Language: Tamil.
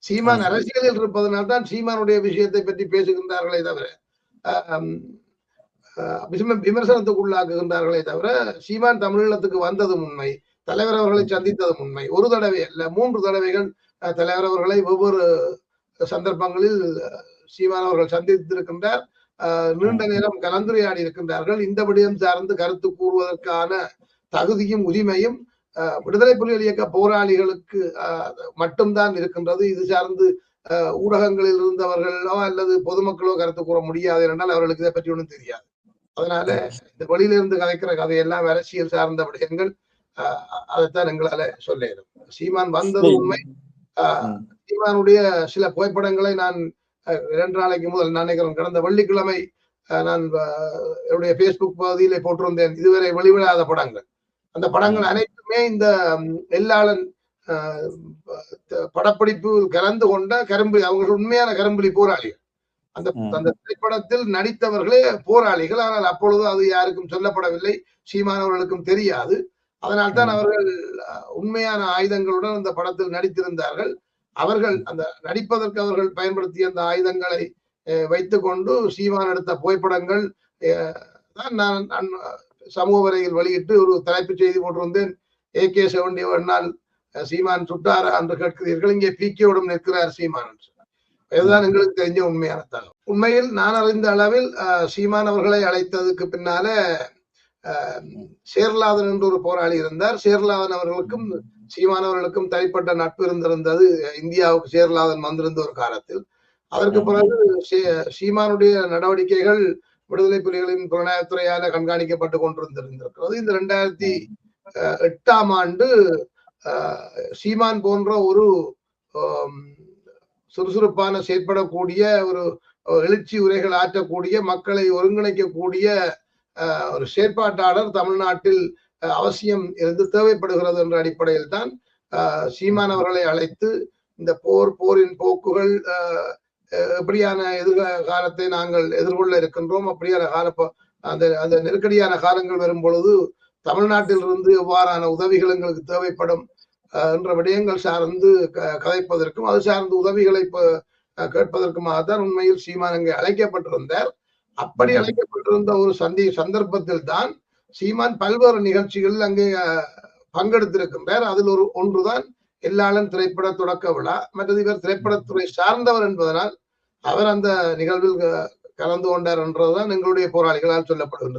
சீமான் அரசியலில் இருப்பதனால் தான் சீமானுடைய விஷயத்தை பற்றி பேசுகின்றார்களே தவிர விமர்சனத்துக்குள்ளாக்குகின்றார்களே தவிர சீமான் தமிழீழத்துக்கு வந்ததும் உண்மை, தலைவர் அவர்களை சந்தித்ததும் உண்மை. ஒரு தடவை அல்ல, 3 தடவைகள் தலைவர் அவர்களை ஒவ்வொரு சந்தர்ப்பங்களில் சீமான் அவர்கள் சந்தித்திருக்கின்றார். நீண்ட நேரம் கலந்துரையாடி இருக்கின்றார்கள். இந்த விடயம் சார்ந்து கருத்து கூறுவதற்கான தகுதியும் உரிமையும் விடுதலை புலிகள் இயக்க போராளிகளுக்கு மட்டும்தான் இருக்கின்றது. இது சார்ந்து ஊடகங்களில் இருந்தவர்களோ அல்லது பொதுமக்களோ கருத்து கூற முடியாது என்றால் அவர்களுக்கு இதை பற்றி ஒன்றும் தெரியாது. அதனால இந்த வெளியிலிருந்து கதைக்கிற கதையெல்லாம் அரசியல் சார்ந்த விடயங்கள். அதைத்தான் எங்களால சொல்ல இயலும். சீமான் வந்தது உண்மை. சீமானுடைய சில புகைப்படங்களை நான் 2 நாளைக்கு முதல் நினைக்கிறேன், கடந்த வெள்ளிக்கிழமை நான் என்னுடைய பேஸ்புக் பகுதியிலே போட்டிருந்தேன். இதுவரை வெளிவிடாத படங்கள். அந்த படங்கள் அனைத்துமே இந்த எல்லாளன் படப்பிடிப்பில் கலந்து கொண்ட கரும்புலி, அவர்கள் உண்மையான கரும்புலி போராளிகள். அந்த திரைப்படத்தில் நடித்தவர்களே போராளிகள். ஆனால் அப்பொழுது அது யாருக்கும் சொல்லப்படவில்லை, சீமானவர்களுக்கும் தெரியாது. அதனால்தான் அவர்கள் உண்மையான ஆயுதங்களுடன் அந்த படத்தில் நடித்திருந்தார்கள். அவர்கள் அந்த நடிப்பதற்கு அவர்கள் பயன்படுத்திய அந்த ஆயுதங்களை வைத்துக் கொண்டு சீமான் எடுத்த புகைப்படங்கள் தான் நான் சமூக வரையில் வெளியிட்டு ஒரு தலைப்புச் செய்தி போட்டிருந்தேன். AK-71 சீமான் சுட்டாரா என்று கேட்கிறீர்கள், இங்கே பிகேவுடன் நிற்கிறார் சீமான். இதுதான் எங்களுக்கு தெரிஞ்ச உண்மையான தகவல். உண்மையில் நான் அறிந்த அளவில் சீமான் அவர்களை அழைத்ததுக்கு பின்னால சேர்லாதன் என்று ஒரு போராளி இருந்தார். சேர்லாதன் அவர்களுக்கும் சீமான் அவர்களுக்கும் தனிப்பட்ட நட்பு இருந்திருந்தது. இந்தியாவுக்கு சேர்லாதன் வந்திருந்த ஒரு காலத்தில். அதற்கு பிறகு சீமானுடைய நடவடிக்கைகள் விடுதலை புலிகளின் புலனாய்வுத்துறையால கண்காணிக்கப்பட்டு கொண்டிருந்திருக்கிறது. இந்த 2008ஆம் ஆண்டு சீமான் போன்ற ஒரு சுறுசுறுப்பான செயற்படக்கூடிய ஒரு எழுச்சி உரைகள் ஆற்றக்கூடிய மக்களை ஒருங்கிணைக்கக்கூடிய ஒரு செயற்பாட்டாளர் தமிழ்நாட்டில் அவசியம் இருந்து தேவைப்படுகிறது என்ற அடிப்படையில் தான் சீமான் அவர்களை அழைத்து இந்த போரின் போக்குகள் எப்படியான எதிர்காலத்தை நாங்கள் எதிர்கொள்ள இருக்கின்றோம், அப்படியான அந்த நெருக்கடியான காலங்கள் வரும் பொழுது தமிழ்நாட்டில் இருந்து எவ்வாறான உதவிகள் எங்களுக்கு தேவைப்படும் என்ற விடயங்கள் சார்ந்து கதைப்பதற்கும் அது சார்ந்த உதவிகளை கேட்பதற்குமாக தான் உண்மையில் சீமான் அங்கே அழைக்கப்பட்டிருந்தார். அப்படி அழைக்கப்பட்டிருந்த ஒரு சந்தர்ப்பத்தில் தான் சீமான் பல்வேறு நிகழ்ச்சிகளில் அங்கே பங்கெடுத்திருக்கின்றார். அதில் ஒன்றுதான் எல்லாளன் திரைப்பட தொடக்க விழா. மற்றது இவர் திரைப்படத்துறை சார்ந்தவர் என்பதனால் அவர் அந்த நிகழ்வில் கலந்து கொண்டார் என்றதுதான் எங்களுடைய போராளிகளால் சொல்லப்படுகின்றது.